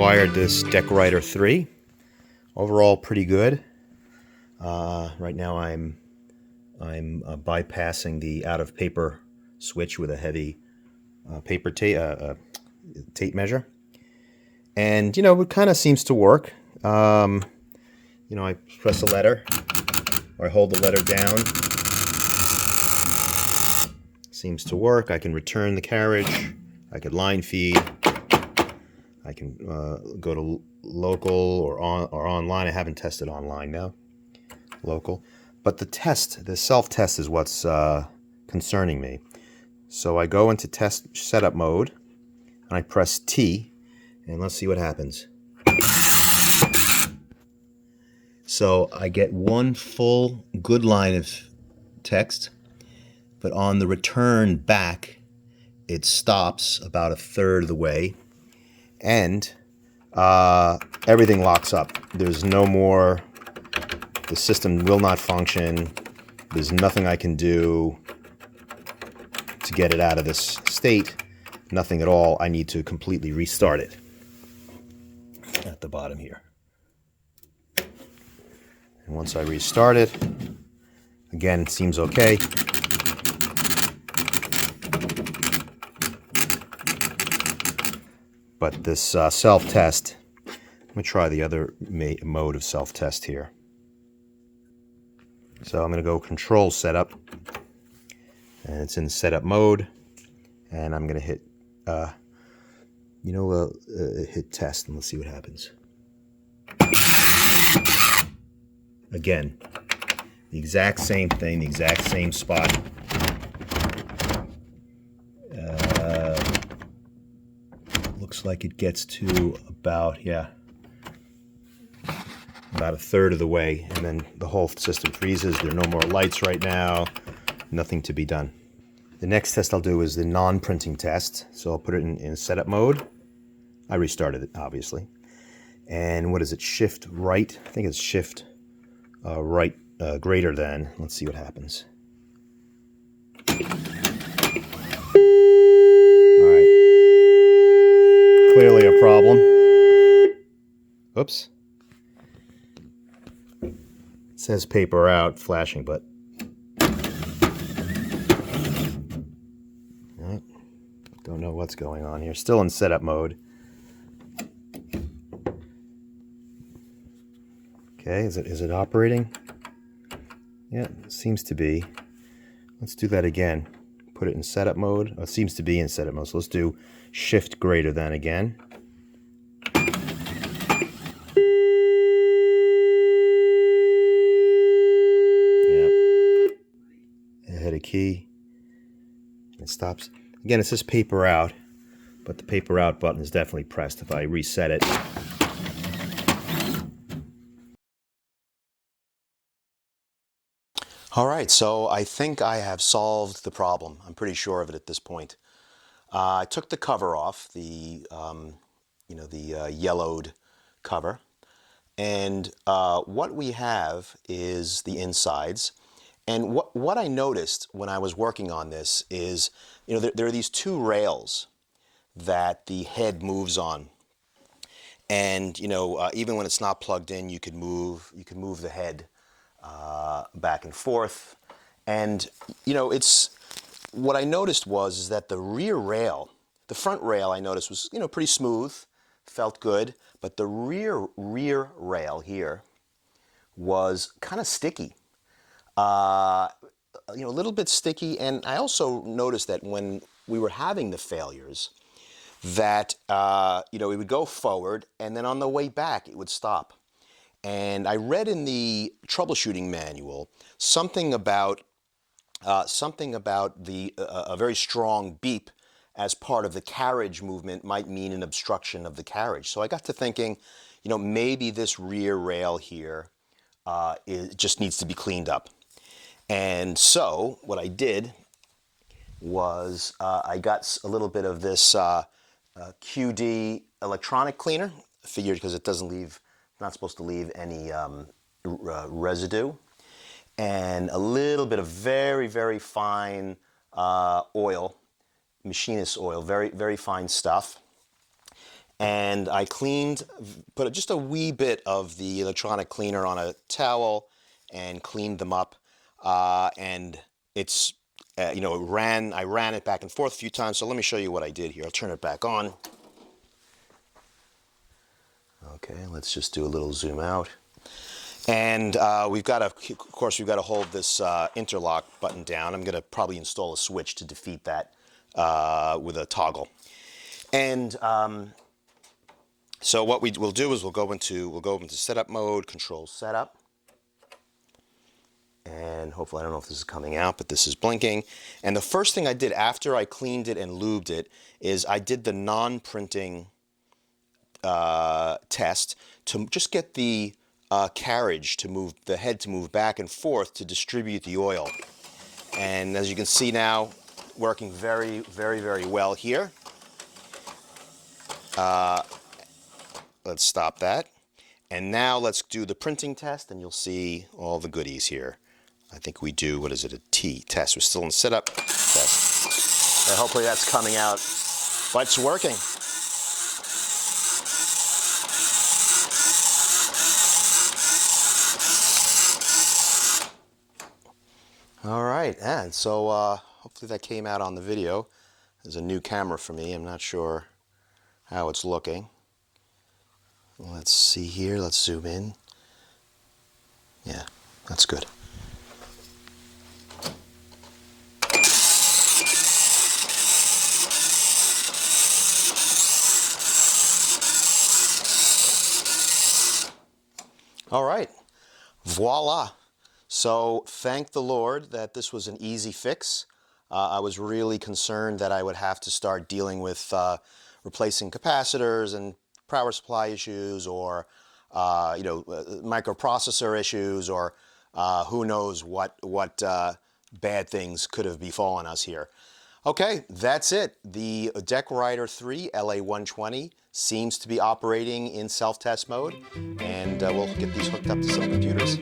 wired this Decwriter 3. Overall, pretty good. Right now, I'm bypassing the out of paper switch with a heavy paper tape measure, and it kind of seems to work. I press a letter, or I hold the letter down. Seems to work. I can return the carriage. I could line feed. I can go to local or online. I haven't tested online now. Local. But the self-test is what's concerning me. So I go into test setup mode, and I press T, and let's see what happens. So I get one full good line of text, but on the return back, it stops about a third of the way, and everything locks up. There's no more, the system will not function. There's nothing I can do to get it out of this state. Nothing at all. I need to completely restart it at the bottom here. And once I restart it, again, it seems okay. But this self-test, let me try the other mode of self-test here. So I'm going to go Control Setup, and it's in Setup mode, and I'm going to hit, hit Test, and let's see what happens. Again, the exact same thing, the exact same spot. Looks like it gets to about a third of the way, and then the whole system freezes. There are no more lights right now. Nothing to be done. The next test I'll do is the non-printing test. So I'll put it in setup mode. I restarted it, obviously. And what is it? Shift right. I think it's shift right greater than. Let's see what happens. Clearly a problem. Oops. It says paper out, flashing, but don't know what's going on here. Still in setup mode. Okay, is it operating? Yeah, it seems to be. Let's do that again. Put it in setup mode. Oh, it seems to be in setup mode. So let's do shift greater than again. Yep. I hit a key. It stops. Again, it says paper out, but the paper out button is definitely pressed if I reset it. All right, so I think I have solved the problem. I'm pretty sure of it at this point. I took the cover off, the yellowed cover, and what we have is the insides. And what I noticed when I was working on this is, there are these two rails that the head moves on, and even when it's not plugged in, you could move the head back and forth. And it's what I noticed is that the rear rail, the front rail I noticed was pretty smooth, felt good, but the rear rail here was kind of sticky, a little bit sticky. And I also noticed that when we were having the failures, that we would go forward, and then on the way back it would stop. And I read in the troubleshooting manual something about a very strong beep as part of the carriage movement might mean an obstruction of the carriage. So I got to thinking, maybe this rear rail here just needs to be cleaned up. And so what I did was I got a little bit of this QD electronic cleaner. I figured because it doesn't leave, not supposed to leave any residue, and a little bit of very, very fine oil, machinist oil, very, very fine stuff. and I cleaned, put just a wee bit of the electronic cleaner on a towel and cleaned them up. And it's, you know, I ran it back and forth a few times. So let me show you what I did here. I'll turn it back on. Okay, let's just do a little zoom out. And we've got to, of course, we've got to hold this interlock button down. I'm going to probably install a switch to defeat that with a toggle. And so what we'll do is we'll go into setup mode, control setup. And hopefully, I don't know if this is coming out, but this is blinking. And the first thing I did after I cleaned it and lubed it is I did the non-printing test to just get the carriage to move, the head to move back and forth to distribute the oil. And as you can see now, working very, very, very well here. Let's stop that. And now let's do the printing test, and you'll see all the goodies here. I think we do, what is it, a T test. We're still in setup test. And hopefully that's coming out, but it's working. All right, and so hopefully that came out on the video. There's a new camera for me. I'm not sure how it's looking. Let's see here. Let's zoom in. Yeah, that's good. All right, voila. So thank the Lord that this was an easy fix. I was really concerned that I would have to start dealing with replacing capacitors and power supply issues, or you know, microprocessor issues, or who knows what bad things could have befallen us here. Okay, that's it. The Decwriter 3 LA-120 seems to be operating in self-test mode, and we'll get these hooked up to some computers.